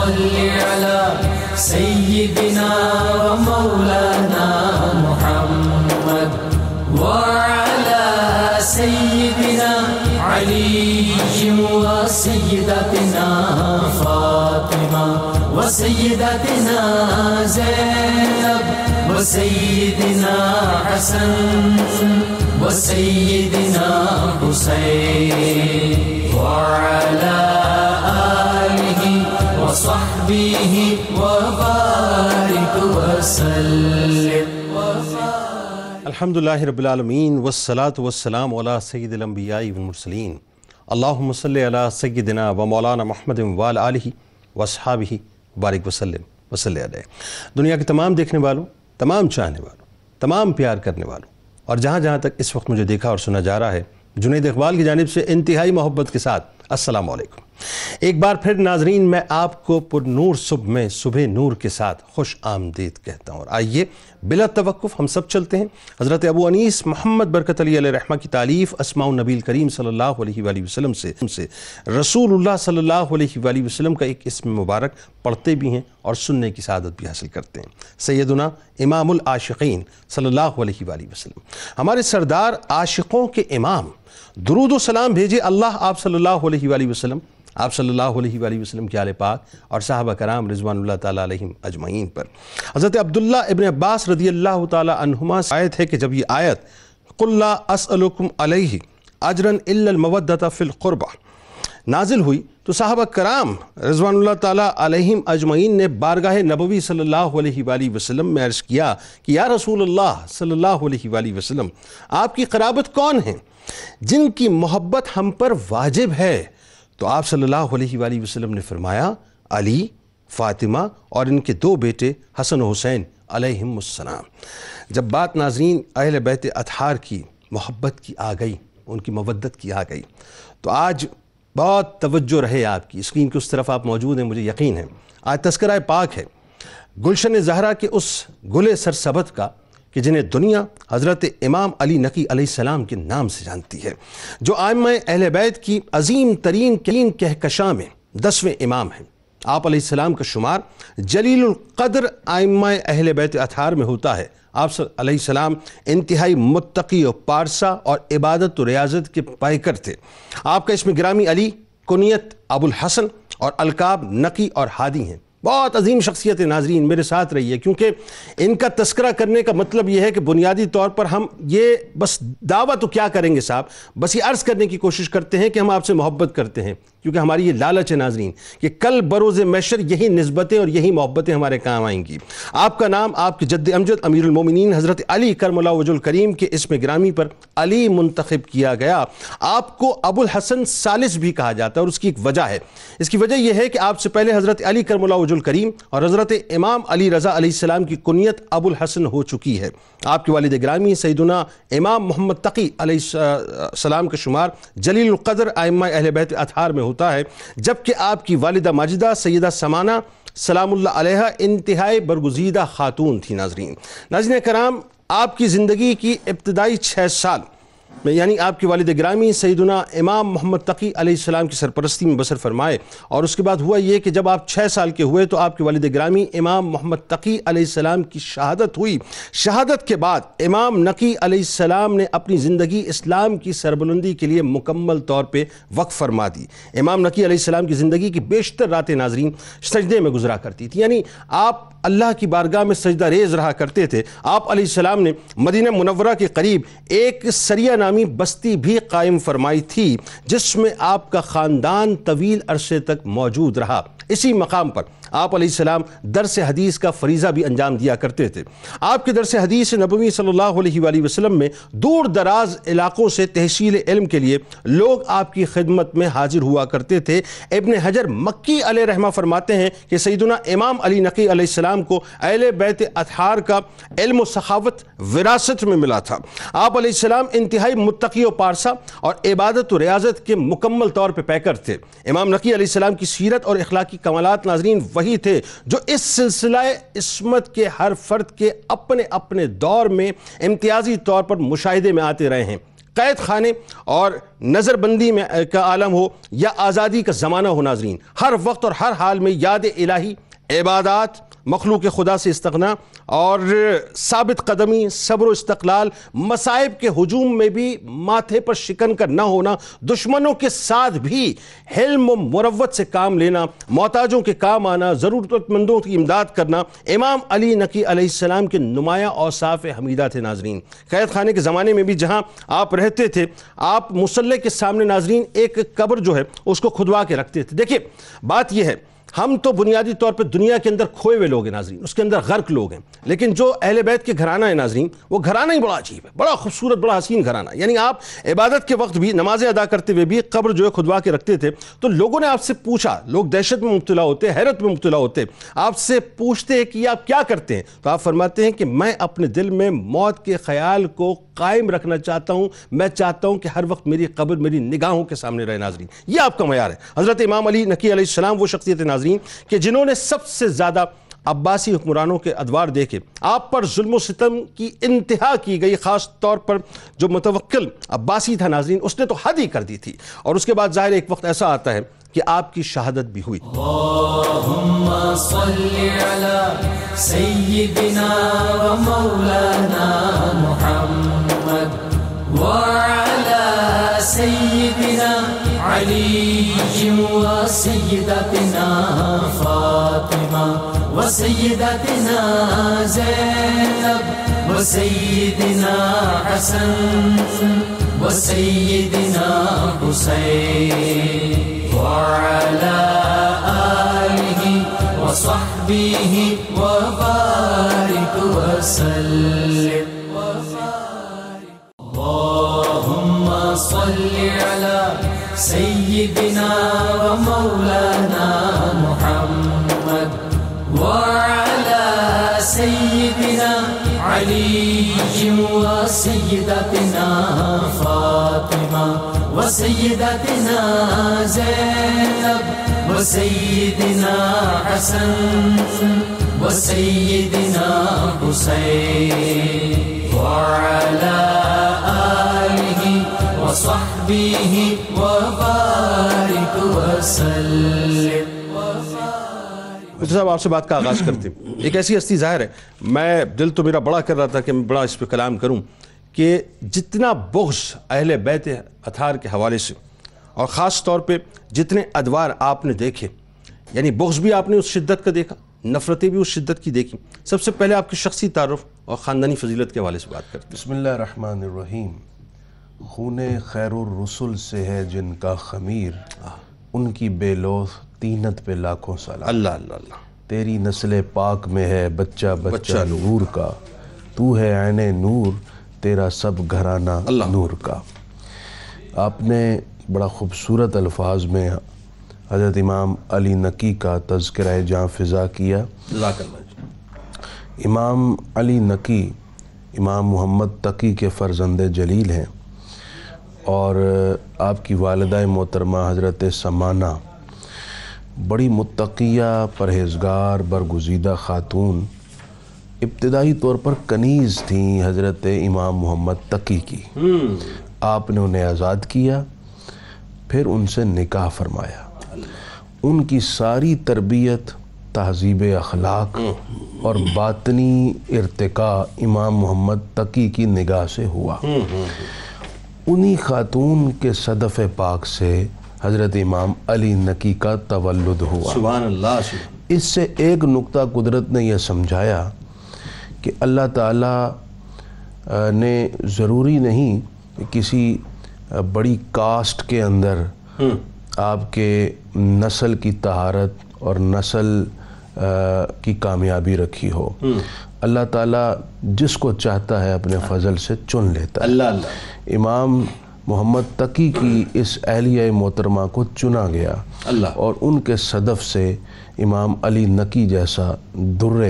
صل على سيدنا ومولانا محمد وعلى سيدنا علي وسيدتنا فاطمة وسيدتنا زينب وسيدنا حسن وسيدنا حسين وعلى آله وصحبه وبارك وسلم. الحمدللہ رب العالمین والصلاة والسلام علی سید الانبیاء والمرسلین. اللہم صلی علی سیدنا و مولانا محمد وعلی آلہ واصحابہ بارک وسلم وصلی علیہ. دنیا کے تمام دیکھنے والوں، تمام چاہنے والوں، تمام پیار کرنے والوں، اور جہاں جہاں تک اس وقت مجھے دیکھا اور سنا جا رہا ہے، جنید اقبال کی جانب سے انتہائی محبت کے ساتھ السلام علیکم. ایک بار پھر ناظرین، میں آپ کو پر نور صبح میں صبح نور کے ساتھ خوش آمدید کہتا ہوں. اور آئیے بلا توقف ہم سب چلتے ہیں حضرت ابو انیس محمد برکت علی علیہ رحمہ کی تالیف اسماء النبی الکریم صلی اللہ علیہ وآلہ وسلم سے رسول اللہ صلی اللہ علیہ وآلہ وسلم کا ایک اسم مبارک پڑھتے بھی ہیں اور سننے کی سعادت بھی حاصل کرتے ہیں. سیدنا امام العاشقین صلی اللہ علیہ وآلہ وسلم، ہمارے سردار عاشقوں کے امام، درود و سلام بھیجے اللہ آپ صلی اللہ علیہ وآلہ وسلم، آپ صلی اللہ علیہ وآلہ وسلم کے آل پاک اور صحابہ کرام رضوان اللہ تعالیٰ علیہم اجمعین پر. حضرت عبداللہ ابن عباس رضی اللہ تعالیٰ عنہما سے آیت ہے کہ جب یہ آیت قُلْ لَا أَسْأَلُكُمْ عَلَيْهِ أَجْرًا إِلَّا الْمَوَدَّةَ فِي الْقُرْبَةِ نازل ہوئی تو صحابہ کرام رضوان اللہ تعالیٰ علیہم اجمعین نے بارگاہ نبوی صلی اللہ علیہ وآلہ وسلم میں عرض کیا کہ یا رسول اللہ صلی اللہ علیہ وآلہ وسلم، آپ کی قرابت کون ہیں جن کی محبت ہم پر واجب ہے؟ تو آپ صلی اللہ علیہ وآلہ وسلم نے فرمایا علی، فاطمہ اور ان کے دو بیٹے حسن و حسین علیہم السلام. جب بات ناظرین اہل بیت اطہار کی محبت کی آ گئی، ان کی مودت کی آ گئی، تو آج بہت توجہ رہے آپ کی اسکرین کی اس طرف آپ موجود ہیں، مجھے یقین ہے آج تذکرہ پاک ہے گلشن زہرا کے اس گل سرسبت کا کہ جنہیں دنیا حضرت امام علی نقی علیہ السلام کے نام سے جانتی ہے، جو ائمہ اہل بیت کی عظیم ترین کہکشاں میں 10ویں امام ہیں. آپ علیہ السلام کا شمار جلیل القدر ائمہ اہل بیت اطہار میں ہوتا ہے. آپ علیہ السلام انتہائی متقی و پارسا اور عبادت و ریاضت کے پیکر تھے. آپ کا اسم گرامی علی، کنیت ابو الحسن اور القاب نقی اور ہادی ہیں. بہت عظیم شخصیت ناظرین، میرے ساتھ رہی ہے، کیونکہ ان کا تذکرہ کرنے کا مطلب یہ ہے کہ بنیادی طور پر ہم یہ بس دعویٰ تو کیا کریں گے صاحب، بس یہ عرض کرنے کی کوشش کرتے ہیں کہ ہم آپ سے محبت کرتے ہیں، کیونکہ ہماری یہ لالچ ہے ناظرین کہ کل بروز محشر یہی نسبتیں اور یہی محبتیں ہمارے کام آئیں گی. آپ کا نام آپ کے جد امجد امیر المومنین حضرت علی کرم اللہ وجہ الکریم کے اسم گرامی پر علی منتخب کیا گیا. آپ کو ابو الحسن ثالث بھی کہا جاتا ہے اور اس کی ایک وجہ ہے. اس کی وجہ یہ ہے کہ آپ سے پہلے حضرت علی کرم اللہ وجہ الکریم اور حضرت امام علی رضا علیہ السلام کی کنیت ابو الحسن ہو چکی ہے. آپ کے والد گرامی سیدنا امام محمد تقی علیہ السلام کا شمار جلیل القدر ائمہ اہل بیت اطہار میں ہوتا ہے، جبکہ آپ کی والدہ ماجدہ سیدہ سمانہ سلام اللہ علیہ انتہائی برگزیدہ خاتون تھی. ناظرین کرام، آپ کی زندگی کی ابتدائی 6 سال میں یعنی آپ کے والد گرامی سیدنا امام محمد تقی علیہ السلام کی سرپرستی میں بسر فرمائے، اور اس کے بعد ہوا یہ کہ جب آپ 6 سال کے ہوئے تو آپ کے والد گرامی امام محمد تقی علیہ السلام کی شہادت ہوئی. شہادت کے بعد امام نقی علیہ السلام نے اپنی زندگی اسلام کی سربلندی کے لیے مکمل طور پہ وقف فرما دی. امام نقی علیہ السلام کی زندگی کی بیشتر راتیں ناظرین سجدے میں گزرا کرتی تھی، یعنی آپ اللہ کی بارگاہ میں سجدہ ریز رہا کرتے تھے. آپ علیہ السلام نے مدینہ منورہ کے قریب ایک سریہ نامی بستی بھی قائم فرمائی تھی، جس میں آپ کا خاندان طویل عرصے تک موجود رہا. اسی مقام پر آپ علیہ السلام درس حدیث کا فریضہ بھی انجام دیا کرتے تھے. آپ کے درس حدیث نبوی صلی اللہ علیہ وآلہ وسلم میں دور دراز علاقوں سے تحصیل علم کے لیے لوگ آپ کی خدمت میں حاضر ہوا کرتے تھے. ابن حجر مکی علیہ رحمہ فرماتے ہیں کہ سیدنا امام علی نقی علیہ السلام کو اہل بیت اطہار کا علم و سخاوت وراثت میں ملا تھا. آپ علیہ السلام انتہائی متقی و پارسا اور عبادت و ریاضت کے مکمل طور پہ پیکر تھے. امام نقی علیہ السلام کی سیرت اور اخلاقی کمالات ناظرین وہی تھے جو اس سلسلہ عصمت کے ہر فرد کے اپنے اپنے دور میں امتیازی طور پر مشاہدے میں آتے رہے ہیں. قید خانے اور نظر بندی میں کا عالم ہو یا آزادی کا زمانہ ہو ناظرین، ہر وقت اور ہر حال میں یاد الہی، عبادات، مخلوق خدا سے استغنا اور ثابت قدمی، صبر و استقلال، مصائب کے ہجوم میں بھی ماتھے پر شکن کا نہ ہونا، دشمنوں کے ساتھ بھی حلم و مروت سے کام لینا، محتاجوں کے کام آنا، ضرورت مندوں کی امداد کرنا، امام علی نقی علیہ السلام کے نمایاں اوصاف حمیدہ تھے ناظرین۔ قید خانے کے زمانے میں بھی جہاں آپ رہتے تھے، آپ مصلی کے سامنے ناظرین ایک قبر جو ہے اس کو کھدوا کے رکھتے تھے۔ دیکھیے بات یہ ہے، ہم تو بنیادی طور پہ دنیا کے اندر کھوئے ہوئے لوگ ہیں ناظرین، اس کے اندر غرق لوگ ہیں، لیکن جو اہل بیت کے گھرانہ ہے ناظرین، وہ گھرانہ ہی بڑا عجیب ہے، بڑا خوبصورت، بڑا حسین گھرانہ۔ یعنی آپ عبادت کے وقت بھی نمازیں ادا کرتے ہوئے بھی قبر جو ہے کھدوا کے رکھتے تھے، تو لوگوں نے آپ سے پوچھا، لوگ دہشت میں مبتلا ہوتے، حیرت میں مبتلا ہوتے، آپ سے پوچھتے ہیں کہ آپ کیا کرتے ہیں، تو آپ فرماتے ہیں کہ میں اپنے دل میں موت کے خیال کو قائم رکھنا چاہتا ہوں، میں چاہتا ہوں کہ ہر وقت میری قبر میری نگاہوں کے سامنے رہے ناظرین۔ یہ آپ کا معیار ہے۔ حضرت امام علی نقی علیہ السلام وہ شخصیت ناظرین کہ جنہوں نے سب سے زیادہ عباسی حکمرانوں کے ادوار دیکھے، آپ پر ظلم و ستم کی انتہا کی گئی، خاص طور پر جو متوکل عباسی تھا ناظرین، اس نے تو حد ہی کر دی تھی، اور اس کے بعد ظاہر ایک وقت ایسا آتا ہے کہ آپ کی شہادت بھی ہوئی۔ اللہم صلی علی سیدنا و مولانا محمد وعلی سیدنا علی و سیدتنا فاطمہ و سیدتنا زینب و سیدنا حسن و سیدنا حسین وعلى آله وصحبه وبارك وسلم اللهم صل على سيدنا ومولانا محمد وعلى سيدنا علي وسيدتنا فاطمة وسيدتنا زينب وسيدنا حسن وسيدنا حسين وعلى آله وصحبه وبارك وسلم۔ صاحب آپ سے بات کا آغاز کرتے ہیں، ایک ایسی ہستی ظاہر ہے، میں دل تو میرا بڑا کر رہا تھا کہ میں بڑا اس پہ کلام کروں، کہ جتنا بغض اہل بیت اطہار کے حوالے سے اور خاص طور پہ جتنے ادوار آپ نے دیکھے، یعنی بغض بھی آپ نے اس شدت کا دیکھا، نفرتیں بھی اس شدت کی دیکھی۔ سب سے پہلے آپ کے شخصی تعارف اور خاندانی فضیلت کے حوالے سے بات کرتے ہیں۔ بسم اللہ الرحمن الرحیم۔ خون خیر الرسل سے ہے جن کا خمیر، ان کی بے لوث طینت پہ لاکھوں سلام۔ اللہ اللہ اللہ۔ تیری نسل پاک میں ہے بچہ بچہ نور کا، تو ہے عین نور، تیرا سب گھرانہ نور کا۔ آپ نے بڑا خوبصورت الفاظ میں حضرت امام علی نقی کا تذکرہ جاں فضا کیا۔ جزاک اللہ۔ امام علی نقی امام محمد تقی کے فرزند جلیل ہیں، اور آپ کی والدہ محترمہ حضرت سمانہ بڑی متقیہ، پرہیزگار، برگزیدہ خاتون، ابتدائی طور پر کنیز تھیں حضرت امام محمد تقی کی۔ آپ نے انہیں آزاد کیا، پھر ان سے نکاح فرمایا۔ ان کی ساری تربیت، تہذیب اخلاق اور باطنی ارتقاء امام محمد تقی کی نگاہ سے ہوا۔ انہی خاتون کے صدف پاک سے حضرت امام علی نقی کا تولد ہوا۔ سبحان اللہ۔ اس سے ایک نقطہ قدرت نے یہ سمجھایا کہ اللہ تعالیٰ نے ضروری نہیں کہ کسی بڑی کاسٹ کے اندر آپ کے نسل کی طہارت اور نسل کی کامیابی رکھی ہو۔ اللہ تعالیٰ جس کو چاہتا ہے اپنے فضل سے چن لیتا ہے۔ اللہ اللہ۔ امام محمد تقی کی اس اہلیہ محترمہ کو چنا گیا، اللہ، اور ان کے صدف سے امام علی نقی جیسا در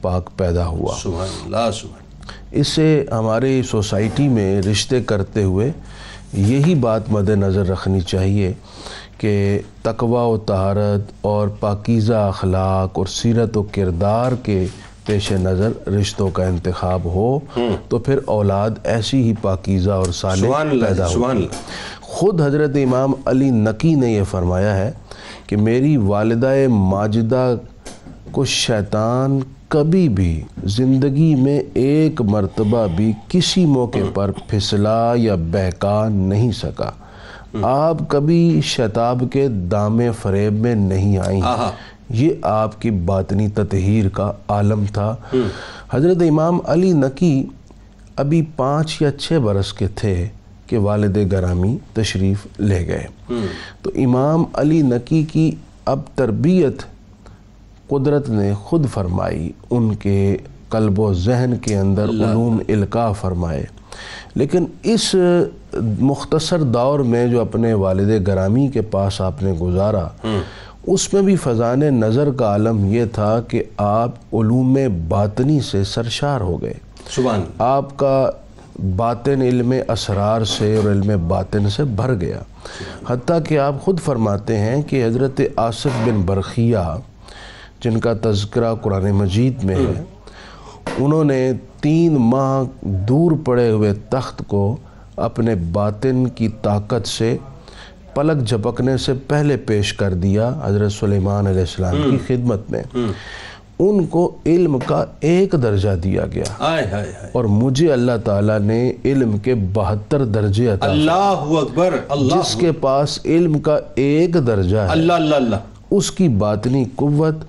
پاک پیدا ہوا۔ سبحان اللہ سبحان۔ اس سے ہماری سوسائٹی میں رشتے کرتے ہوئے یہی بات مد نظر رکھنی چاہیے کہ تقوی و طہارت اور پاکیزہ اخلاق اور سیرت و کردار کے پیش نظر رشتوں کا انتخاب ہو تو پھر اولاد ایسی ہی پاکیزہ اور صالح پیدا ہو۔ خود حضرت امام علی نقی نے یہ فرمایا ہے کہ میری والدہ ماجدہ کو شیطان کبھی بھی زندگی میں ایک مرتبہ بھی کسی موقع پر پھسلا یا بہکا نہیں سکا۔ آپ کبھی شیطان کے دام فریب میں نہیں آئیں، یہ آپ کی باطنی تطہیر کا عالم تھا۔ حضرت امام علی نقی ابھی 5 یا 6 برس کے تھے کہ والد گرامی تشریف لے گئے۔ تو امام علی نقی کی اب تربیت قدرت نے خود فرمائی، ان کے قلب و ذہن کے اندر علوم القاء فرمائے، لیکن اس مختصر دور میں جو اپنے والد گرامی کے پاس آپ نے گزارا، اس میں بھی فضان نظر کا عالم یہ تھا کہ آپ علوم باطنی سے سرشار ہو گئے۔ سبحان، آپ کا باطن علم اسرار سے اور علم باطن سے بھر گیا، حتیٰ کہ آپ خود فرماتے ہیں کہ حضرت آصف بن برخیہ جن کا تذکرہ قرآن مجید میں ہے، انہوں نے 3 ماہ دور پڑے ہوئے تخت کو اپنے باطن کی طاقت سے پلک جھپکنے سے پہلے پیش کر دیا حضرت سلیمان علیہ السلام کی خدمت میں۔ ان کو علم کا 1 درجہ دیا گیا اور مجھے اللہ تعالیٰ نے علم کے 72 درجے عطا فرمائے۔ اللہ اکبر، جس کے پاس علم کا 1 درجہ ہے، اللہ اللہ اللہ، اس کی باطنی قوت،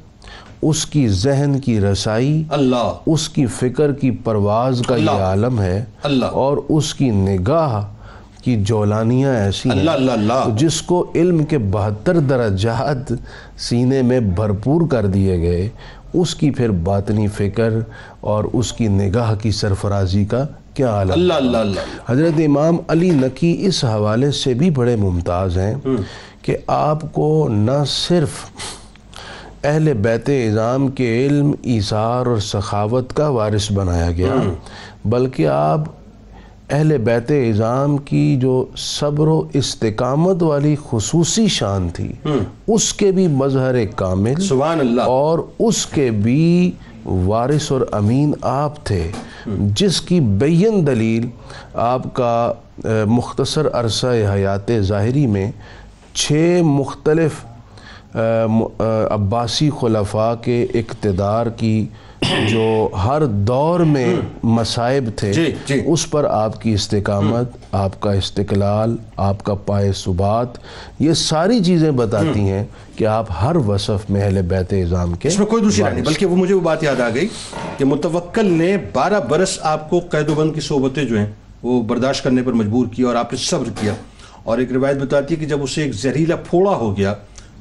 اس کی ذہن کی رسائی، اللہ، اس کی فکر کی پرواز کا یہ عالم ہے، اور اس کی نگاہ کی جولانیاں ایسی ہیں اللہ اللہ، جس کو علم کے 72 درجات سینے میں بھرپور کر دیے گئے، اس کی پھر باطنی فکر اور اس کی نگاہ کی سرفرازی کا کیا عالم۔ اللہ اللہ اللہ۔ حضرت امام علی نقی اس حوالے سے بھی بڑے ممتاز ہیں کہ آپ کو نہ صرف اہل بیت اعظام کے علم، ایثار اور سخاوت کا وارث بنایا گیا، بلکہ آپ اہل بیت اعظام کی جو صبر و استقامت والی خصوصی شان تھی، اس کے بھی مظہر کامل، سبحان اللہ، اور اس کے بھی وارث اور امین آپ تھے، جس کی بین دلیل آپ کا مختصر عرصہ حیات ظاہری میں 6 مختلف عباسی خلفاء کے اقتدار کی جو ہر دور میں مصائب تھے، اس پر آپ کی استقامت، آپ کا استقلال، آپ کا پائے ثبات، یہ ساری چیزیں بتاتی ہیں کہ آپ ہر وصف میں اہل بیت اعظام کے، اس میں کوئی دوسری نہیں، بلکہ وہ مجھے وہ بات یاد آ گئی کہ متوکل نے 12 برس آپ کو قید و بند کی صحبتیں جو ہیں وہ برداشت کرنے پر مجبور کیا اور آپ نے صبر کیا، اور ایک روایت بتاتی ہے کہ جب اسے ایک زہریلا پھوڑا ہو گیا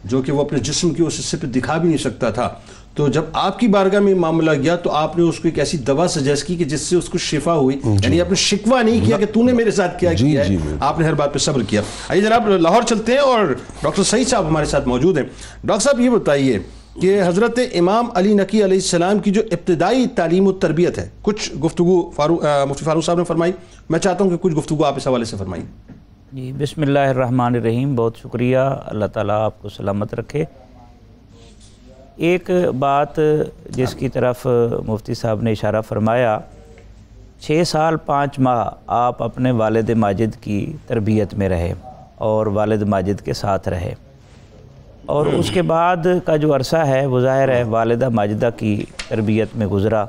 جو کہ وہ اپنے جسم کی اس حصے پہ دکھا بھی نہیں سکتا تھا، تو جب آپ کی بارگاہ میں معاملہ گیا تو آپ نے اس کو ایک ایسی دوا سجیسٹ کی کہ جس سے اس کو شفا ہوئی، یعنی آپ نے شکوہ نہیں کیا کہ تو نے میرے ساتھ کیا کیا ہے، آپ نے ہر بات پہ صبر کیا۔ آئیے جناب لاہور چلتے ہیں اور ڈاکٹر سعید صاحب ہمارے ساتھ موجود ہیں۔ ڈاکٹر صاحب یہ بتائیے کہ حضرت امام علی نقی علیہ السلام کی جو ابتدائی تعلیم و تربیت ہے، کچھ گفتگو مفتی فاروق صاحب نے فرمائی، میں چاہتا ہوں کہ کچھ گفتگو آپ اس حوالے سے فرمائیں۔ جی، بسم اللہ الرحمن الرحیم، بہت شکریہ، اللہ تعالیٰ آپ کو سلامت رکھے۔ ایک بات جس کی طرف مفتی صاحب نے اشارہ فرمایا، 6 سال 5 ماہ آپ اپنے والد ماجد کی تربیت میں رہے اور والد ماجد کے ساتھ رہے، اور اس کے بعد کا جو عرصہ ہے وہ ظاہر ہے والدہ ماجدہ کی تربیت میں گزرا،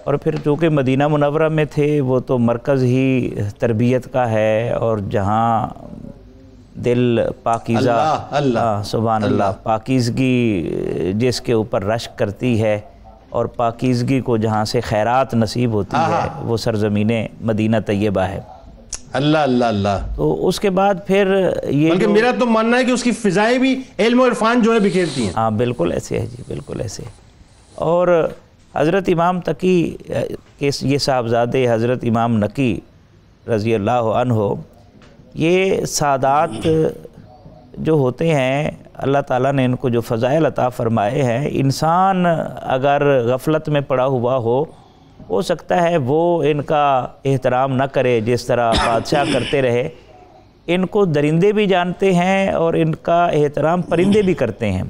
اور پھر چونکہ مدینہ منورہ میں تھے، وہ تو مرکز ہی تربیت کا ہے، اور جہاں دل پاکیزہ، اللہ سبحان اللہ، پاکیزگی جس کے اوپر رشک کرتی ہے اور پاکیزگی کو جہاں سے خیرات نصیب ہوتی ہے، وہ سرزمین مدینہ طیبہ ہے۔ اللہ اللہ اللہ۔ تو اس کے بعد پھر یہ بلکہ میرا تو ماننا ہے کہ اس کی فضائیں بھی علم و عرفان جو ہے بکھیرتی ہیں۔ ہاں بالکل ایسے ہے جی، بالکل ایسے۔ اور حضرت امام تقی کے یہ صاحبزادے حضرت امام نقی رضی اللہ عنہ، یہ سادات جو ہوتے ہیں، اللہ تعالیٰ نے ان کو جو فضائل عطا فرمائے ہیں، انسان اگر غفلت میں پڑا ہوا ہو سکتا ہے وہ ان کا احترام نہ کرے جس طرح بادشاہ کرتے رہے۔ ان کو درندے بھی جانتے ہیں اور ان کا احترام پرندے بھی کرتے ہیں،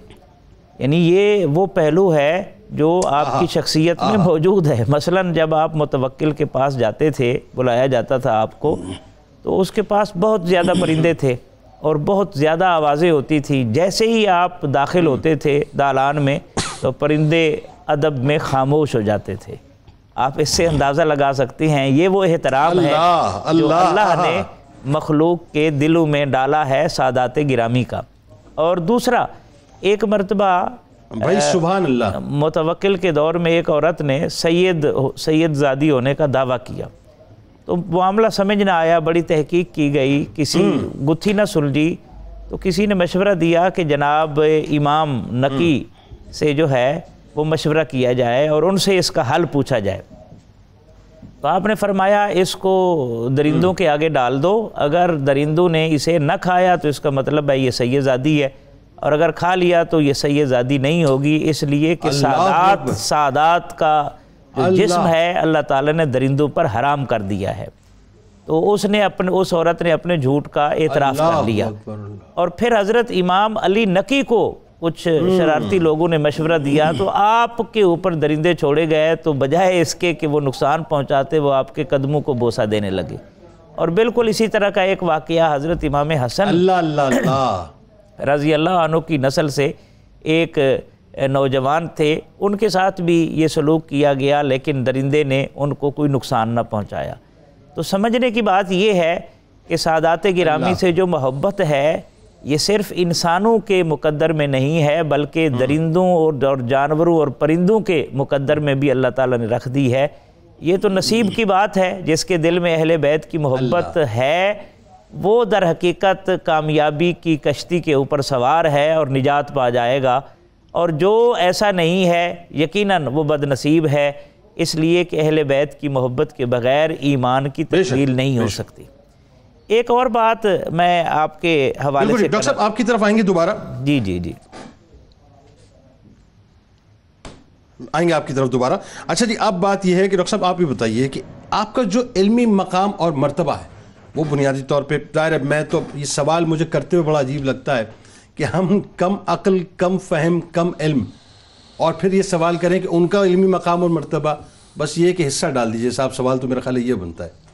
یعنی یہ وہ پہلو ہے جو آپ کی شخصیت میں موجود ہے. مثلاً جب آپ متوکل کے پاس جاتے تھے، بلایا جاتا تھا آپ کو، تو اس کے پاس بہت زیادہ پرندے تھے اور بہت زیادہ آوازیں ہوتی تھی. جیسے ہی آپ داخل ہوتے تھے دالان میں تو پرندے ادب میں خاموش ہو جاتے تھے. آپ اس سے اندازہ لگا سکتے ہیں یہ وہ احترام ہے جو اللہ نے مخلوق کے دلوں میں ڈالا ہے سادات گرامی کا. اور دوسرا، ایک مرتبہ بھائی سبحان اللہ، متوکل کے دور میں ایک عورت نے سید زادی ہونے کا دعویٰ کیا. تو معاملہ سمجھ نہ آیا، بڑی تحقیق کی گئی، کسی گتھی نہ سلجھی. تو کسی نے مشورہ دیا کہ جناب امام نقی سے جو ہے وہ مشورہ کیا جائے اور ان سے اس کا حل پوچھا جائے. تو آپ نے فرمایا اس کو درندوں کے آگے ڈال دو، اگر درندوں نے اسے نہ کھایا تو اس کا مطلب ہے یہ سید زادی ہے، اور اگر کھا لیا تو یہ سید زادی نہیں ہوگی، اس لیے کہ سادات کا جو جسم ہے اللہ تعالیٰ نے درندوں پر حرام کر دیا ہے. تو اس عورت نے اپنے جھوٹ کا اعتراف کر لیا. اور پھر حضرت امام علی نقی کو کچھ شرارتی لوگوں نے مشورہ دیا تو آپ کے اوپر درندے چھوڑے گئے، تو بجائے اس کے کہ وہ نقصان پہنچاتے وہ آپ کے قدموں کو بوسہ دینے لگے. اور بالکل اسی طرح کا ایک واقعہ حضرت امام حسن رضی اللہ عنہ کی نسل سے ایک نوجوان تھے، ان کے ساتھ بھی یہ سلوک کیا گیا، لیکن درندے نے ان کو کوئی نقصان نہ پہنچایا. تو سمجھنے کی بات یہ ہے کہ سادات گرامی سے جو محبت ہے یہ صرف انسانوں کے مقدر میں نہیں ہے، بلکہ درندوں اور جانوروں اور پرندوں کے مقدر میں بھی اللہ تعالیٰ نے رکھ دی ہے. یہ تو نصیب کی بات ہے، جس کے دل میں اہل بیت کی محبت ہے وہ در حقیقت کامیابی کی کشتی کے اوپر سوار ہے اور نجات پا جائے گا، اور جو ایسا نہیں ہے یقیناً وہ بد نصیب ہے، اس لیے کہ اہل بیت کی محبت کے بغیر ایمان کی تکمیل نہیں ہو سکتی. ایک اور بات میں آپ کے حوالے سے ڈاکٹر صاحب آپ کی طرف آئیں گے دوبارہ. جی جی جی آئیں گے آپ کی طرف دوبارہ. اچھا جی، اب بات یہ ہے کہ ڈاکٹر صاحب آپ یہ بتائیے کہ آپ کا جو علمی مقام اور مرتبہ ہے وہ بنیادی طور پہ ظاہر ہے، میں تو یہ سوال مجھے کرتے ہوئے بڑا عجیب لگتا ہے کہ ہم کم عقل، کم فہم، کم علم، اور پھر یہ سوال کریں کہ ان کا علمی مقام اور مرتبہ، بس یہ کہ حصہ ڈال دیجئے صاحب. سوال تو میرا خیال ہے یہ بنتا ہے.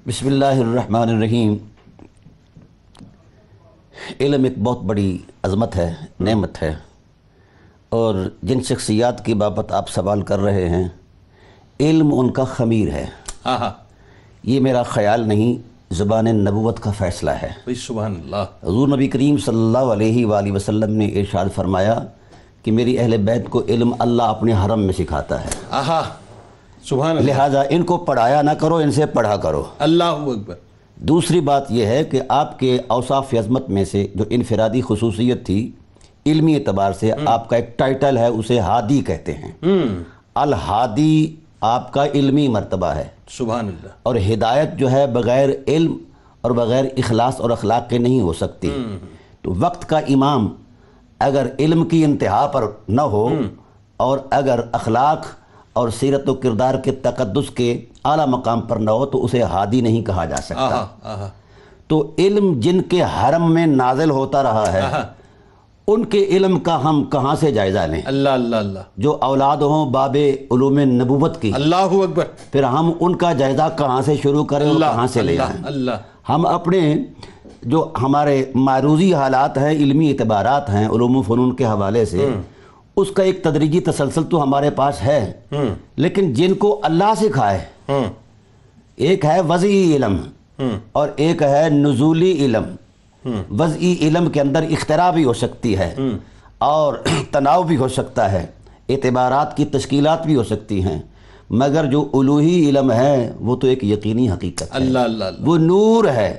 بسم اللہ الرحمن الرحیم. علم ایک بہت بڑی عظمت ہے، نعمت ہے، اور جن شخصیات کی بابت آپ سوال کر رہے ہیں علم ان کا خمیر ہے. یہ میرا خیال نہیں، زبان نبوت کا فیصلہ ہے. سبحان اللہ. حضور نبی کریم صلی اللہ علیہ وآلہ وسلم نے ارشاد فرمایا کہ میری اہل بیت کو علم اللہ اپنے حرم میں سکھاتا ہے. سبحان اللہ. لہٰذا ان کو پڑھایا نہ کرو، ان سے پڑھا کرو. اللہ اکبر. دوسری بات یہ ہے کہ آپ کے اوصاف عظمت میں سے جو انفرادی خصوصیت تھی علمی اعتبار سے، آپ کا ایک ٹائٹل ہے، اسے ہادی کہتے ہیں. الہادی آپ کا علمی مرتبہ ہے. سبحان اللہ. اور ہدایت جو ہے بغیر علم اور بغیر اخلاص اور اخلاق کے نہیں ہو سکتی. تو وقت کا امام اگر علم کی انتہا پر نہ ہو اور اگر اخلاق اور سیرت و کردار کے تقدس کے اعلیٰ مقام پر نہ ہو تو اسے ہادی نہیں کہا جا سکتا. تو علم جن کے حرم میں نازل ہوتا رہا ہے ان کے علم کا ہم کہاں سے جائزہ لیں؟ اللہ اللہ اللہ. جو اولاد ہوں باب علوم نبوت کی، اللہ اکبر، پھر ہم ان کا جائزہ کہاں سے شروع کریں اور کہاں سے لیں؟ اللہ. ہم اپنے جو ہمارے معروضی حالات ہیں، علمی اعتبارات ہیں علوم و فنون کے حوالے سے، اس کا ایک تدریجی تسلسل تو ہمارے پاس ہے، لیکن جن کو اللہ سکھائے، ایک ہے وضعی علم اور ایک ہے نزولی علم. وضعی علم کے اندر اختراع بھی ہو سکتی ہے اور تناؤ بھی ہو سکتا ہے، اعتبارات کی تشکیلات بھی ہو سکتی ہیں، مگر جو الوہی علم ہے وہ تو ایک یقینی حقیقت ہے. اللہ اللہ. وہ نور ہے.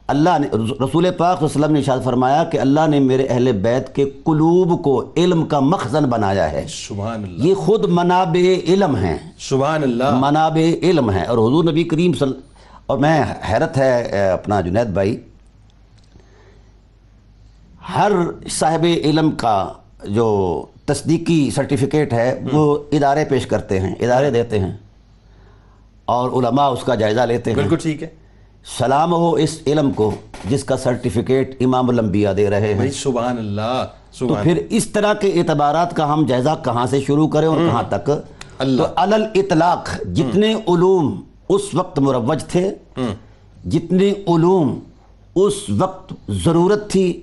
اللہ نے، رسول پاک صلی اللہ علیہ وسلم نے ارشاد فرمایا کہ اللہ نے میرے اہل بیت کے قلوب کو علم کا مخزن بنایا ہے. سبحان اللہ. یہ خود منابع علم ہیں. سبحان اللہ. منابع علم ہیں. اور حضور نبی کریم اور میں حیرت ہے اپنا جنید بھائی، ہر صاحب علم کا جو تصدیقی سرٹیفکیٹ ہے وہ ادارے پیش کرتے ہیں، ادارے دیتے ہیں اور علماء اس کا جائزہ لیتے ہیں. بالکل ٹھیک ہے. سلام ہو اس علم کو جس کا سرٹیفکیٹ امام الانبیاء دے رہے ہیں. سبحان اللہ. تو پھر اس طرح کے اعتبارات کا ہم جائزہ کہاں سے شروع کریں اور کہاں تک؟ تو علل اطلاق جتنے علوم اس وقت مروج تھے، جتنے علوم اس وقت ضرورت تھی،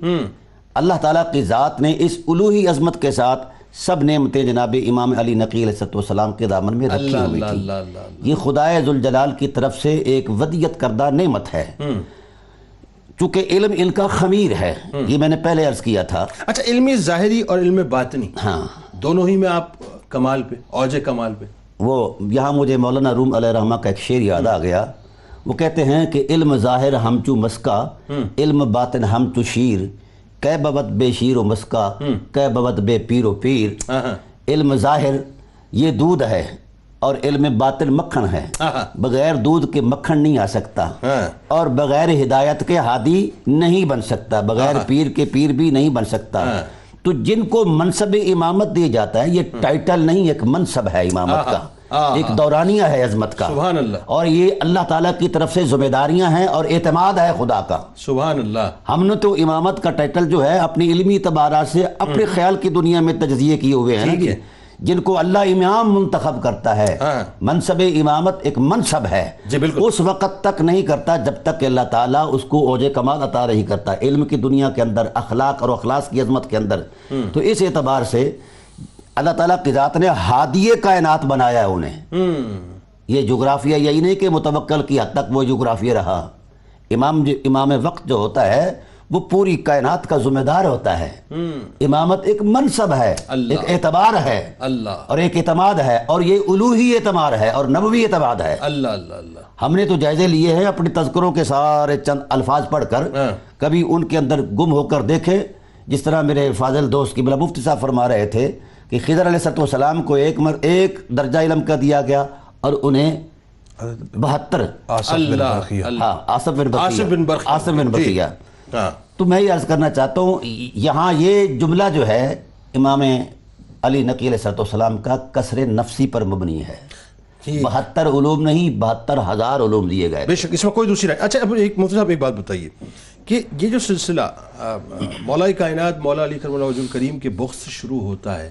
اللہ تعالیٰ کی ذات نے اس الوہی عظمت کے ساتھ سب نعمتیں جناب امام علی نقی علیہ السلام کے دامن میں رکھی ہوئی تھی۔ یہ خدائے ذوالجلال کی طرف سے ایک ودیت کردہ نعمت ہے، چونکہ علم ان کا خمیر ہے، یہ میں نے پہلے عرض کیا تھا۔ اچھا، علم ظاہری اور علم باطنی ہاں، دونوں ہی میں آپ کمال پہ، اوج کمال پہ؟ وہ یہاں مجھے مولانا روم علیہ رحمہ کا ایک شعر یاد آ گیا، وہ کہتے ہیں کہ علم ظاہر ہم چو مسکا، علم باطن ہم چو شیر، کہ ببت بے شیر و مسکا، کہ ببت بے پیر و پیر۔ علم ظاہر یہ دودھ ہے اور علم باطن مکھن ہے، بغیر دودھ کے مکھن نہیں آ سکتا، اور بغیر ہدایت کے ہادی نہیں بن سکتا، بغیر پیر کے پیر بھی نہیں بن سکتا۔ تو جن کو منصب امامت دیا جاتا ہے، یہ ٹائٹل نہیں، ایک منصب ہے امامت کا، ایک دورانیہ ہے عظمت کا، سبحان اللہ، اور یہ اللہ تعالیٰ کی طرف سے ذمہ داریاں ہیں اور اعتماد ہے خدا کا۔ سبحان اللہ۔ ہم نے تو امامت کا ٹائٹل جو ہے اپنی علمی اعتبارات سے اپنے خیال کی دنیا میں تجزیے کیے ہوئے ہیں کہ جن کو اللہ امام منتخب کرتا ہے، منصب امامت ایک منصب ہے، اس وقت تک نہیں کرتا جب تک کہ اللہ تعالیٰ اس کو اوج کمال عطا نہیں کرتا علم کی دنیا کے اندر، اخلاق اور اخلاص کی عظمت کے اندر۔ تو اس اعتبار سے اللہ تعالیٰ کی ذات نے ہادی کائنات بنایا ہے انہیں۔ یہ جغرافیہ یہی نہیں کہ متوکل کی حد تک وہ جغرافیہ رہا، امام وقت جو ہوتا ہے وہ پوری کائنات کا ذمہ دار ہوتا ہے۔ امامت ایک منصب ہے، ایک اعتبار ہے، اور ایک اعتماد ہے، اور یہ الوہی اعتبار ہے اور نبوی اعتماد ہے۔ ہم نے تو جائزے لیے ہیں اپنے تذکروں کے سارے چند الفاظ پڑھ کر، کبھی ان کے اندر گم ہو کر دیکھے، جس طرح میرے فاضل دوست قبلہ مفتی صاحب فرما رہے تھے کہ خضر علیہ السلام کو ایک درجہ علم کا دیا گیا اور انہیں 72 آصف بن بقیہ۔ تو میں یہ عرض کرنا چاہتا ہوں، یہاں یہ جملہ جو ہے امام علی نقی علیہ السلام کا کسر نفسی پر مبنی ہے۔ 72 علوم نہیں، 72,000 علوم دیے گئے۔ بے شک، اس میں کوئی دوسری رائے۔ اچھا، اب مفتی صاحب ایک بات بتائیے کہ یہ جو سلسلہ مولا کائنات مولا علی کرم اللہ وجہ الکریم کے بغض سے شروع ہوتا ہے،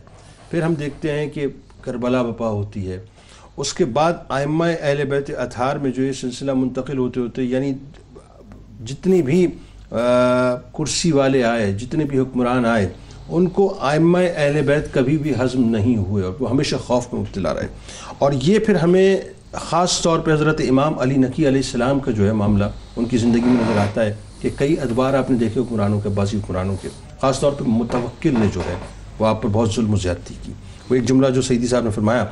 پھر ہم دیکھتے ہیں کہ کربلا بپا ہوتی ہے، اس کے بعد ائمہ اہل بیت اطہار میں جو یہ سلسلہ منتقل ہوتے ہوتے، یعنی جتنی بھی کرسی والے آئے، جتنے بھی حکمران آئے، ان کو ائمہ اہل بیت کبھی بھی ہضم نہیں ہوئے اور وہ ہمیشہ خوف میں مبتلا رہے۔ اور یہ پھر ہمیں خاص طور پہ حضرت امام علی نقی علیہ السلام کا جو ہے معاملہ ان کی زندگی میں نظر آتا ہے کہ کئی ادوار آپ نے دیکھے حکمرانوں کے، بعضی حکمرانوں کے، خاص طور پہ متوکل نے جو ہے وہ آپ پر بہت ظلم و زیادتی کی۔ وہ ایک جملہ جو سیدی صاحب نے فرمایا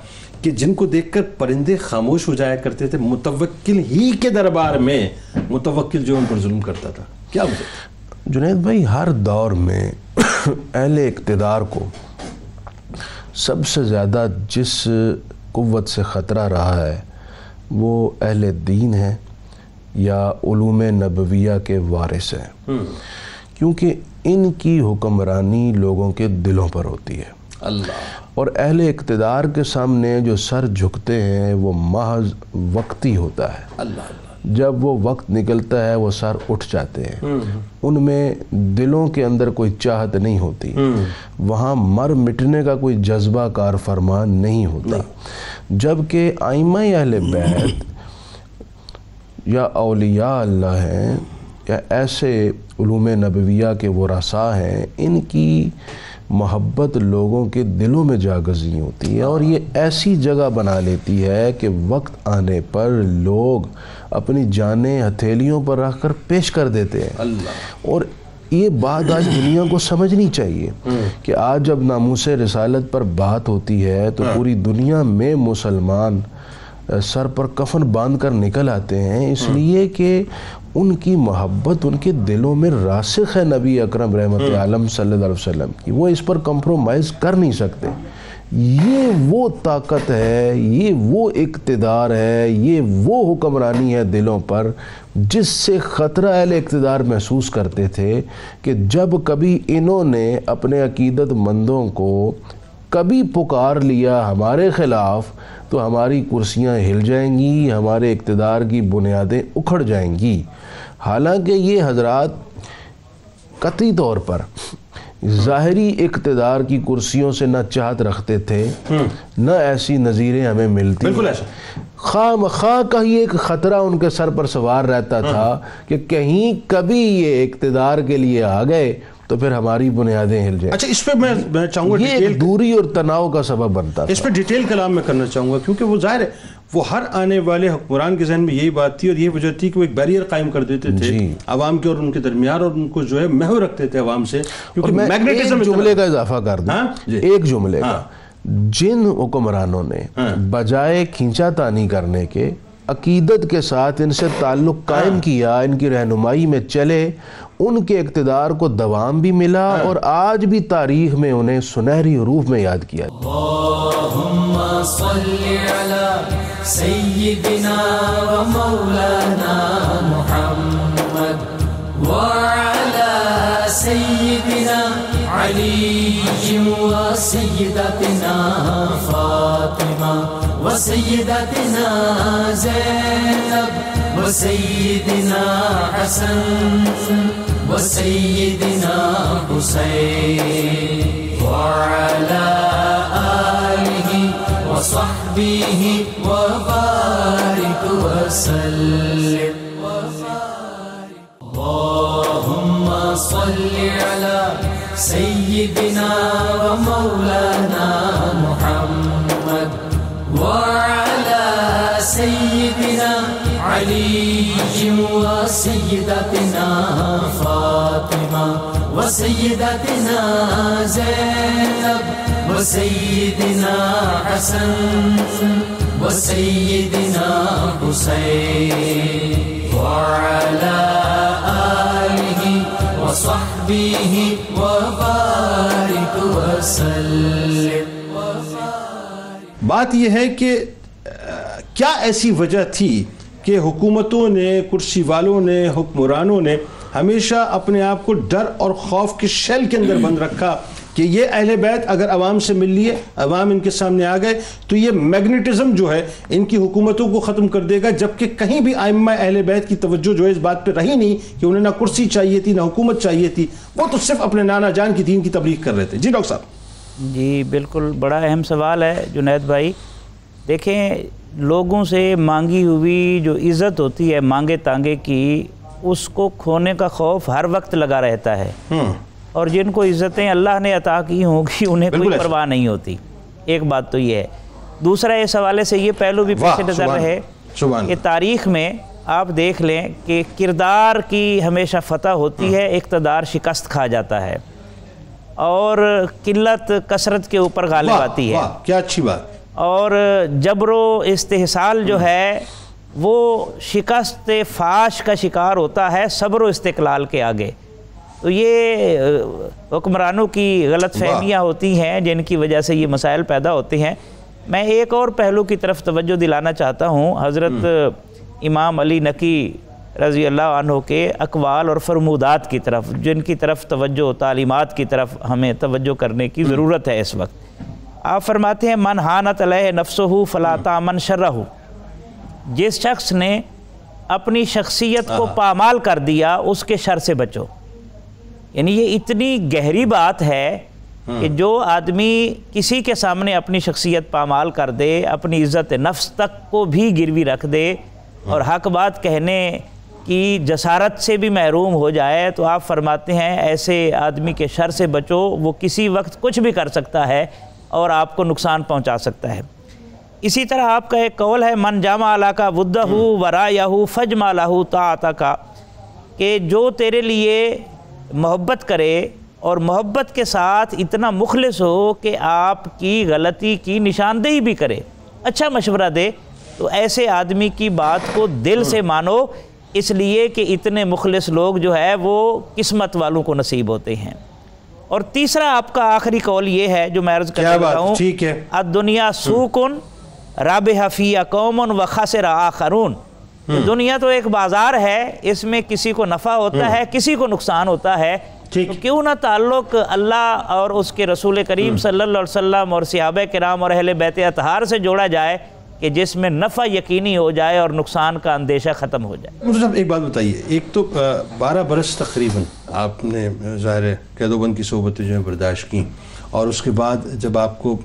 کہ جن کو دیکھ کر پرندے خاموش ہو جایا کرتے تھے، متوکل ہی کے دربار میں متوکل جو ان پر ظلم کرتا تھا۔ کیا وجہ؟ جنید بھائی، ہر دور میں اہل اقتدار کو سب سے زیادہ جس قوت سے خطرہ رہا ہے وہ اہل دین ہے یا علوم نبویہ کے وارث ہیں، کیونکہ ان کی حکمرانی لوگوں کے دلوں پر ہوتی ہے۔ اور اہل اقتدار کے سامنے جو سر جھکتے ہیں وہ محض وقتی ہوتا ہے، جب وہ وقت نکلتا ہے وہ سر اٹھ جاتے ہیں، ان میں دلوں کے اندر کوئی چاہت نہیں ہوتی، وہاں مر مٹنے کا کوئی جذبہ کار فرمان نہیں ہوتا۔ جبکہ ائمہ اہل بیت یا اولیاء اللہ ہیں یا ایسے علوم نبویہ کے ورثاء ہیں، ان کی محبت لوگوں کے دلوں میں جاگزی ہوتی ہے اور یہ ایسی جگہ بنا لیتی ہے کہ وقت آنے پر لوگ اپنی جانیں ہتھیلیوں پر رکھ کر پیش کر دیتے ہیں۔ اور یہ بات آج دنیا کو سمجھنی چاہیے کہ آج جب ناموس رسالت پر بات ہوتی ہے تو پوری دنیا میں مسلمان سر پر کفن باندھ کر نکل آتے ہیں، اس لیے کہ ان کی محبت ان کے دلوں میں راسخ ہے نبی اکرم رحمت عالم صلی اللہ علیہ وسلم کی، وہ اس پر کمپرومائز کر نہیں سکتے۔ یہ وہ طاقت ہے، یہ وہ اقتدار ہے، یہ وہ حکمرانی ہے دلوں پر جس سے خطرہ اہل اقتدار محسوس کرتے تھے کہ جب کبھی انہوں نے اپنے عقیدت مندوں کو کبھی پکار لیا ہمارے خلاف تو ہماری کرسیاں ہل جائیں گی، ہمارے اقتدار کی بنیادیں اکھڑ جائیں گی۔ حالانکہ یہ حضرات قطعی طور پر ظاہری اقتدار کی کرسیوں سے نہ چاہت رکھتے تھے، نہ ایسی نظیریں ہمیں ملتی، بالکل ایسا خواہ مخواہ کا ہی ایک خطرہ ان کے سر پر سوار رہتا تھا کہ کہیں کبھی یہ اقتدار کے لیے آ گئے تو پھر ہماری بنیادیں ہل جائیں۔ اچھا، اس پہ میں چاہوں گا یہ ایک دوری اور تناؤ کا سبب بنتا تھا۔ اس پہ ڈیٹیل کلام میں کرنا چاہوں گا، کیونکہ وہ ظاہر ہے وہ ہر آنے والے حکمران کے ذہن میں یہی بات تھی اور یہی وجہ تھی کہ وہ ایک بیریئر قائم کر دیتے تھے عوام کے اور ان کے درمیان، اور ان کو جو ہے محو رکھتے تھے عوام سے، کیونکہ میگنیٹزم۔ ایک جملے کا اضافہ کر دیں، ایک جملے کا، جن حکمرانوں نے بجائے کھینچا تانی کرنے کے عقیدت کے ساتھ ان سے تعلق قائم کیا، ان کی رہنمائی میں چلے، ان کے اقتدار کو دوام بھی ملا اور آج بھی تاریخ میں انہیں سنہری حروف میں یاد کیا۔ اللہم صلی علی سیدنا و مولانا محمد وعلی سیدنا علی و سیدتنا فاطمہ و سیدتنا زینب و سیدنا حسن و سیدنا حسین وعلی آلہ وصحبہ وبارک وسلم۔ اللہم صلی علی سیدنا و مولانا محمد وعلی سیدنا علی و سیدتنا فاطمہ و سیدتنا زینب و سیدنا حسن و سیدنا حسین وعلی آلہ وصحبہ وبارک وسلم۔ بات یہ ہے کہ کیا ایسی وجہ تھی کہ حکومتوں نے، کرسی والوں نے، حکمرانوں نے ہمیشہ اپنے آپ کو ڈر اور خوف کے شیل کے اندر بند رکھا کہ یہ اہل بیت اگر عوام سے مل لیے، عوام ان کے سامنے آ گئے تو یہ میگنیٹزم جو ہے ان کی حکومتوں کو ختم کر دے گا، جبکہ کہیں بھی ائمہ اہل بیت کی توجہ جو ہے اس بات پہ رہی نہیں کہ انہیں نہ کرسی چاہیے تھی نہ حکومت چاہیے تھی، وہ تو صرف اپنے نانا جان کی دین کی تبلیغ کر رہے تھے۔ جی ڈاکٹر صاحب۔ جی بالکل، بڑا اہم سوال ہے جنید بھائی۔ دیکھیں، لوگوں سے مانگی ہوئی جو عزت ہوتی ہے مانگے تانگے کی، اس کو کھونے کا خوف ہر وقت لگا رہتا ہے، اور جن کو عزتیں اللہ نے عطا کی ہوں گی انہیں کوئی پرواہ نہیں ہوتی۔ ایک بات تو یہ ہے۔ دوسرا، اس حوالے سے یہ پہلو بھی پیش نظر رہے کہ تاریخ میں آپ دیکھ لیں کہ کردار کی ہمیشہ فتح ہوتی ہے، اقتدار شکست کھا جاتا ہے، اور قلت کثرت کے اوپر غالب آتی ہے۔ کیا اچھی بات۔ اور جبر و استحصال جو ہے وہ شکست فاش کا شکار ہوتا ہے صبر و استقلال کے آگے۔ تو یہ حکمرانوں کی غلط فہمیاں ہوتی ہیں جن کی وجہ سے یہ مسائل پیدا ہوتے ہیں۔ میں ایک اور پہلو کی طرف توجہ دلانا چاہتا ہوں، حضرت امام علی نقی رضی اللہ عنہ کے اقوال اور فرمودات کی طرف، جن کی طرف توجہ، تعلیمات کی طرف ہمیں توجہ کرنے کی ضرورت ہے اس وقت۔ آپ فرماتے ہیں من ہانت علیہ نفسہ فلا تامن شرہ، جس شخص نے اپنی شخصیت کو پامال کر دیا اس کے شر سے بچو۔ یعنی یہ اتنی گہری بات ہے کہ جو آدمی کسی کے سامنے اپنی شخصیت پامال کر دے، اپنی عزت نفس تک کو بھی گروی رکھ دے اور حق بات کہنے کی جسارت سے بھی محروم ہو جائے، تو آپ فرماتے ہیں ایسے آدمی کے شر سے بچو، وہ کسی وقت کچھ بھی کر سکتا ہے اور آپ کو نقصان پہنچا سکتا ہے۔ اسی طرح آپ کا ایک قول ہے من جامع لک ودہ ورایہ فجمع لہ طاعتک، کہ جو تیرے لیے محبت کرے اور محبت کے ساتھ اتنا مخلص ہو کہ آپ کی غلطی کی نشاندہی بھی کرے، اچھا مشورہ دے، تو ایسے آدمی کی بات کو دل سے مانو، اس لیے کہ اتنے مخلص لوگ جو ہے وہ قسمت والوں کو نصیب ہوتے ہیں۔ اور تیسرا آپ کا آخری قول یہ ہے جو میں عرض کر رہا ہوں، الدنیا سوق رابح فیہا قوم و خسر آخرون، دنیا تو ایک بازار ہے، اس میں کسی کو نفع ہوتا ہے، کسی کو نقصان ہوتا ہے، تو کیوں نہ تعلق اللہ اور اس کے رسول کریم صلی اللہ علیہ وسلم اور صحابہ کرام اور اہل بیت اطہار سے جوڑا جائے کہ جس میں نفع یقینی ہو جائے اور نقصان کا اندیشہ ختم ہو جائے۔ مجھے صاحب ایک بات بتائیے، ایک تو 12 برس تقریباً آپ نے ظاہر قید و بند کی صحبتیں جو ہیں برداشت کیں، اور اس کے بعد جب آپ کو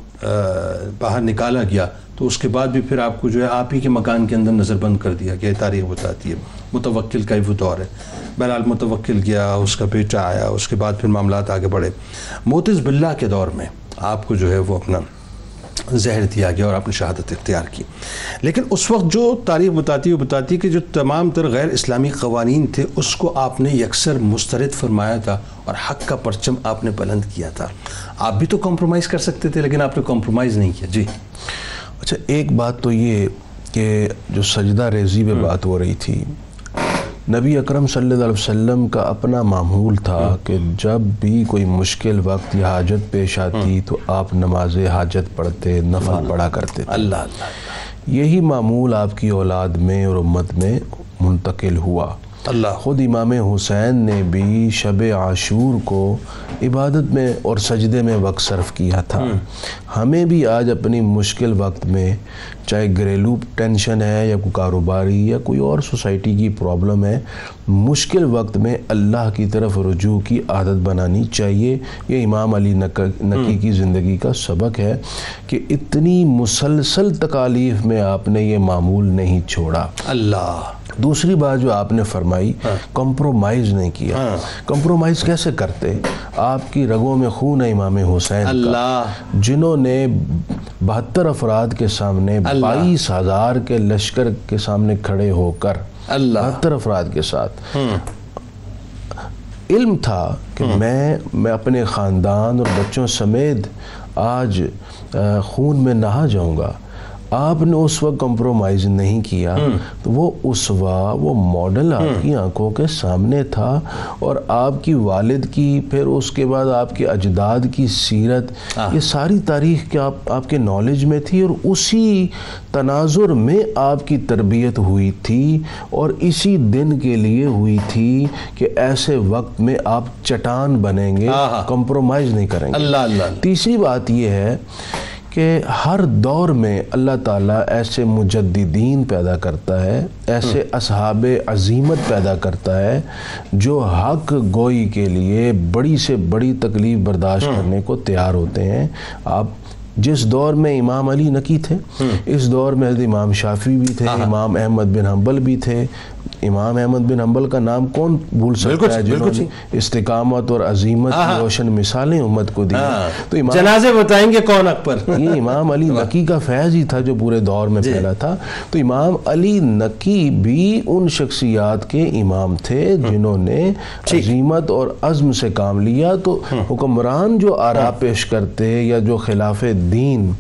باہر نکالا گیا تو اس کے بعد بھی پھر آپ کو جو ہے آپ ہی کے مکان کے اندر نظر بند کر دیا گیا، تاریخ بتاتی ہے۔ متوکل کا ہی وہ دور ہے۔ بہرحال متوکل گیا، اس کا بیٹا آیا، اس کے بعد پھر معاملات آگے بڑھے۔ معتز باللہ کے دور میں آپ کو جو ہے وہ اپنا زہر دیا گیا اور آپ نے شہادت اختیار کی، لیکن اس وقت جو تاریخ بتاتی ہے کہ جو تمام تر غیر اسلامی قوانین تھے اس کو آپ نے یکسر مسترد فرمایا تھا اور حق کا پرچم آپ نے بلند کیا تھا۔ آپ بھی تو کمپرومائز کر سکتے تھے، لیکن آپ نے کمپرومائز نہیں کیا۔ جی اچھا، ایک بات تو یہ کہ جو سجدہ ریزی پہ بات ہو رہی تھی، نبی اکرم صلی اللہ علیہ وسلم کا اپنا معمول تھا کہ جب بھی کوئی مشکل وقت یا حاجت پیش آتی تو آپ نماز حاجت پڑھتے، نفل پڑھا کرتے تھے۔ اللہ اللہ، یہی معمول آپ کی اولاد میں اور امت میں منتقل ہوا۔ اللہ، خود امام حسین نے بھی شب عاشور کو عبادت میں اور سجدے میں وقت صرف کیا تھا۔ ہمیں بھی آج اپنی مشکل وقت میں، چاہے گھریلو ٹینشن ہے یا کوئی کاروباری یا کوئی اور سوسائٹی کی پرابلم ہے، مشکل وقت میں اللہ کی طرف رجوع کی عادت بنانی چاہیے۔ یہ امام علی نقی کی زندگی کا سبق ہے کہ اتنی مسلسل تکالیف میں آپ نے یہ معمول نہیں چھوڑا۔ اللہ۔ دوسری بات جو آپ نے فرمائی، کمپرومائز نہیں کیا۔ کمپرومائز کیسے کرتے؟ آپ کی رگوں میں خون ہے امام حسین کا، اللہ، جنہوں نے 72 افراد کے سامنے 22,000 کے لشکر کے سامنے کھڑے ہو کر 72 افراد کے ساتھ علم تھا کہ میں اپنے خاندان اور بچوں سمیت آج خون میں نہا جاؤں گا۔ آپ نے اس وقت کمپرومائز نہیں کیا، تو وہ اسوہ، وہ ماڈل آپ کی آنکھوں کے سامنے تھا، اور آپ کی والد کی، پھر اس کے بعد آپ کے اجداد کی سیرت، یہ ساری تاریخ کیا آپ کے نالج میں تھی، اور اسی تناظر میں آپ کی تربیت ہوئی تھی، اور اسی دن کے لیے ہوئی تھی کہ ایسے وقت میں آپ چٹان بنیں گے، کمپرومائز نہیں کریں گے۔ اللہ اللہ۔ تیسری بات یہ ہے کہ ہر دور میں اللہ تعالیٰ ایسے مجددین پیدا کرتا ہے، ایسے اصحاب عظیمت پیدا کرتا ہے جو حق گوئی کے لیے بڑی سے بڑی تکلیف برداشت کرنے کو تیار ہوتے ہیں۔ آپ جس دور میں امام علی نقی تھے، اس دور میں حضرت امام شافعی بھی تھے، امام احمد بن حنبل بھی تھے۔ امام احمد بن حنبل کا نام کون بھول سکتا ہے، جنہوں نے استقامت اور عظیمت کی روشن مثالیں امت کو دی۔ تو جنازے بتائیں گے کون اکبر، یہ امام علی نقی کا فیض ہی تھا جو پورے دور میں پھیلا تھا۔ تو امام علی نقی بھی ان شخصیات کے امام تھے جنہوں نے عظیمت اور عزم سے کام لیا۔ تو حکمران جو آراء پیش کرتے یا جو خلاف دین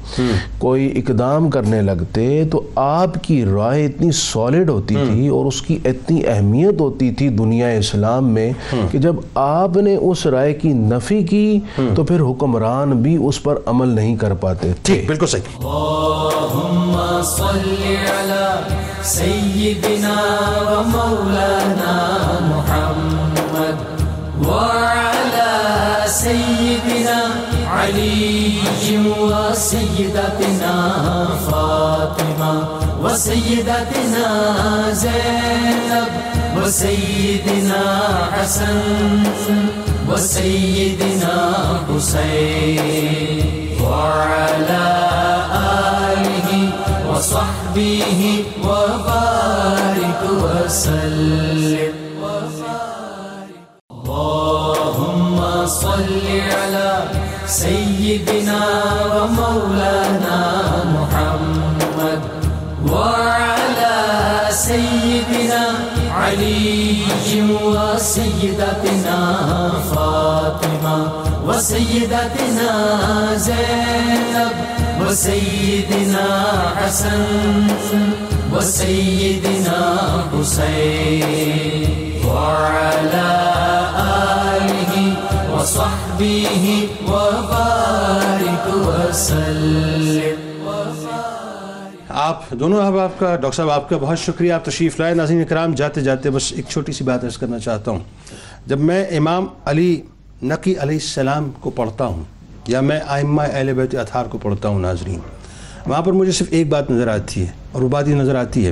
کوئی اقدام کرنے لگتے، تو آپ کی رائے اتنی سالڈ ہوتی تھی اور اس کی اتنی اہمیت ہوتی تھی دنیا اسلام میں کہ جب آپ نے اس رائے کی نفی کی تو پھر حکمران بھی اس پر عمل نہیں کر پاتے تھے۔ ٹھیک، بالکل صحیح۔ اللہم صلی علی سیدنا و مولانا محمد وعلی سیدنا علی و سیدتنا فاطمہ و سیدتنا زینب و سیدنا حسن و سیدنا حسین وعلی آلہ و صحبہ و بارک وسلم۔ اللہم صلی علی سیدنا و مولانا محمد وعلی سیدنا علی و سیدتنا فاطمہ و سیدتنا زینب و سیدنا حسن و سیدنا حسین وعلی آلہ و صحبہ و بارک وسلم۔ آپ دونوں احباب کا، ڈاکٹر صاحب آپ کا بہت شکریہ، آپ تشریف لائے۔ ناظرین اکرام، جاتے جاتے بس ایک چھوٹی سی بات عرض کرنا چاہتا ہوں۔ جب میں امام علی نقی علیہ السلام کو پڑھتا ہوں یا میں ائمہ اہل بیت اطہار کو پڑھتا ہوں، ناظرین، وہاں پر مجھے صرف ایک بات نظر آتی ہے، اور وہ بات یہ نظر آتی ہے